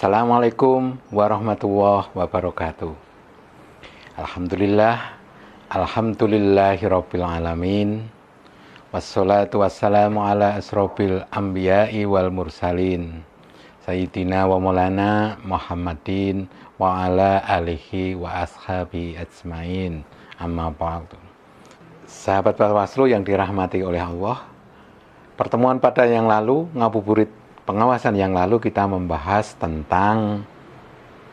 Assalamualaikum warahmatullahi wabarakatuh. Alhamdulillahirabbil alamin. Wassalatu wassalamu ala asrofil anbiya'i wal mursalin Sayyidina wa maulana Muhammadin wa ala alihi wa ashabi ajmain. Amma ba'du. Sahabat Bawaslu yang dirahmati oleh Allah, pertemuan pada yang lalu, ngabuburit pengawasan yang lalu, kita membahas tentang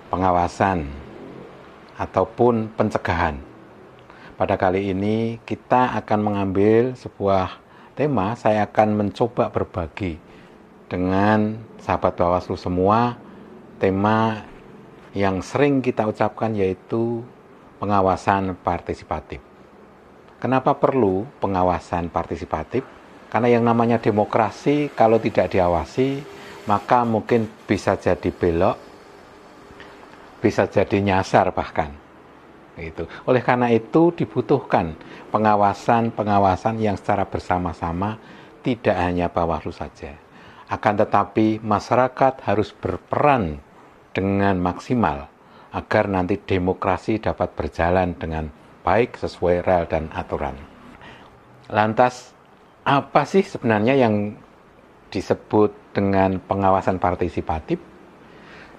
pengawasan ataupun pencegahan. Pada kali ini kita akan mengambil sebuah tema. Saya akan mencoba berbagi dengan sahabat Bawaslu semua tema yang sering kita ucapkan, yaitu pengawasan partisipatif. Kenapa perlu pengawasan partisipatif? Karena yang namanya demokrasi kalau tidak diawasi, maka mungkin bisa jadi belok, bisa jadi nyasar bahkan. Itu. Oleh karena itu dibutuhkan pengawasan yang secara bersama-sama, tidak hanya Bawaslu saja. Akan tetapi masyarakat harus berperan dengan maksimal agar nanti demokrasi dapat berjalan dengan baik sesuai rel dan aturan. Lantas, apa sih sebenarnya yang disebut dengan pengawasan partisipatif?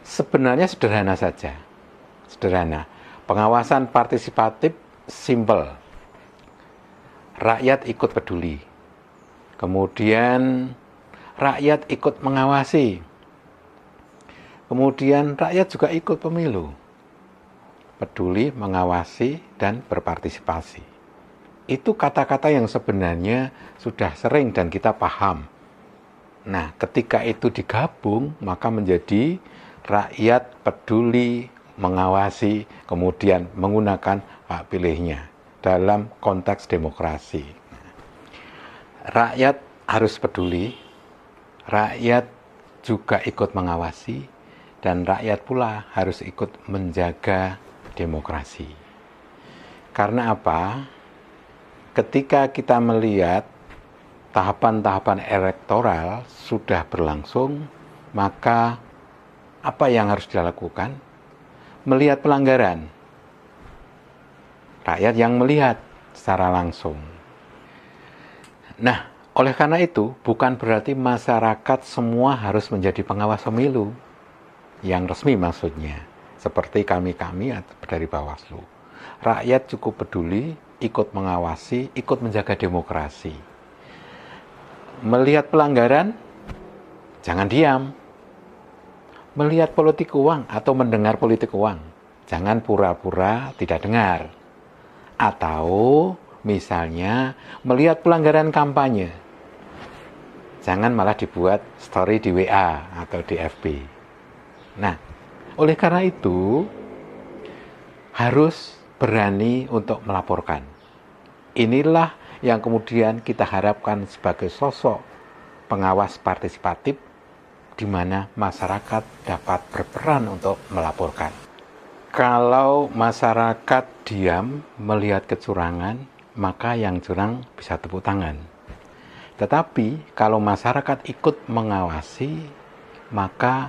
Sebenarnya sederhana saja. Sederhana. Pengawasan partisipatif simple. Rakyat ikut peduli. Kemudian rakyat ikut mengawasi. Kemudian rakyat juga ikut pemilu. Peduli, mengawasi, dan berpartisipasi. Itu kata-kata yang sebenarnya sudah sering dan kita paham. Nah, ketika itu digabung, maka menjadi rakyat peduli, mengawasi, kemudian menggunakan hak pilihnya dalam konteks demokrasi. Rakyat harus peduli, rakyat juga ikut mengawasi, dan rakyat pula harus ikut menjaga demokrasi. Karena apa? Ketika kita melihat tahapan-tahapan elektoral sudah berlangsung, maka apa yang harus dilakukan? Melihat pelanggaran. Rakyat yang melihat secara langsung. Nah, oleh karena itu, bukan berarti masyarakat semua harus menjadi pengawas pemilu yang resmi maksudnya. Seperti kami dari Bawaslu. Rakyat cukup peduli, ikut mengawasi, ikut menjaga demokrasi. Melihat pelanggaran, jangan diam. Melihat politik uang atau mendengar politik uang, jangan pura-pura tidak dengar. Atau misalnya melihat pelanggaran kampanye, jangan malah dibuat story di WA atau di FB. Nah, oleh karena itu harus berani untuk melaporkan. Inilah yang kemudian kita harapkan sebagai sosok pengawas partisipatif, di mana masyarakat dapat berperan untuk melaporkan. Kalau masyarakat diam melihat kecurangan, maka yang curang bisa tepuk tangan. Tetapi kalau masyarakat ikut mengawasi, maka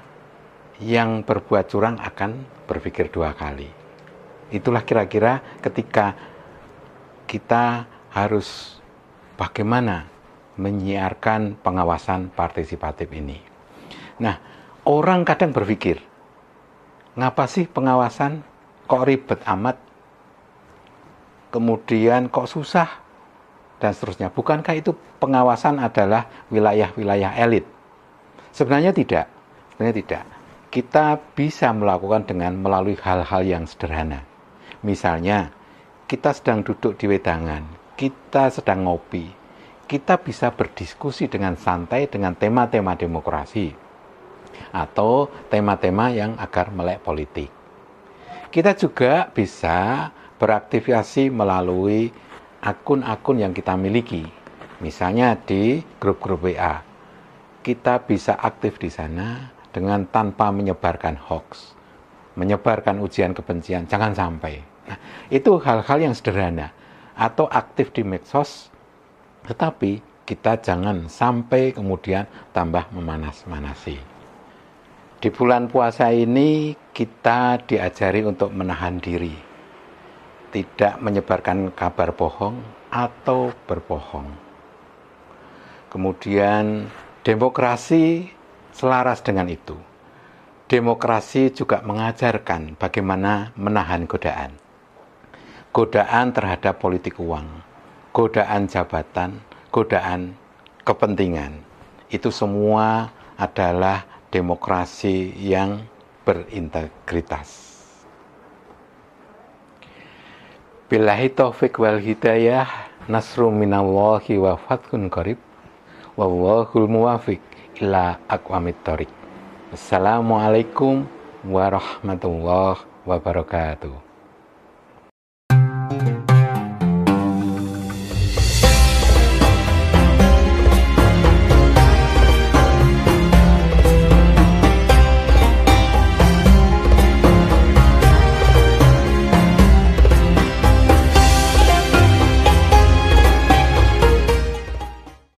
yang berbuat curang akan berpikir dua kali. Itulah kira-kira ketika kita harus bagaimana menyiarkan pengawasan partisipatif ini. Nah, orang kadang berpikir, ngapa sih pengawasan kok ribet amat? Kemudian kok susah? Dan seterusnya. Bukankah itu pengawasan adalah wilayah-wilayah elit? Sebenarnya tidak. Kita bisa melakukan dengan melalui hal-hal yang sederhana. Misalnya, kita sedang duduk di wedangan, kita sedang ngopi, kita bisa berdiskusi dengan santai dengan tema-tema demokrasi atau tema-tema yang agar melek politik. Kita juga bisa beraktivasi melalui akun-akun yang kita miliki, misalnya di grup-grup WA. Kita bisa aktif di sana dengan tanpa menyebarkan hoax, menyebarkan ujian kebencian, jangan sampai. Nah, itu hal-hal yang sederhana. Atau aktif di medsos, tetapi kita jangan sampai kemudian tambah memanas-manasi. Di bulan puasa ini kita diajari untuk menahan diri, tidak menyebarkan kabar bohong atau berbohong. Kemudian demokrasi selaras dengan itu. Demokrasi juga mengajarkan bagaimana menahan godaan. Godaan terhadap politik uang, godaan jabatan, godaan kepentingan. Itu semua adalah demokrasi yang berintegritas. Billahi taufik wal hidayah, nasru minallahi wa fathun qarib, wallahul muwafiq ila aqwamit thoriq. Assalamualaikum warahmatullahi wabarakatuh.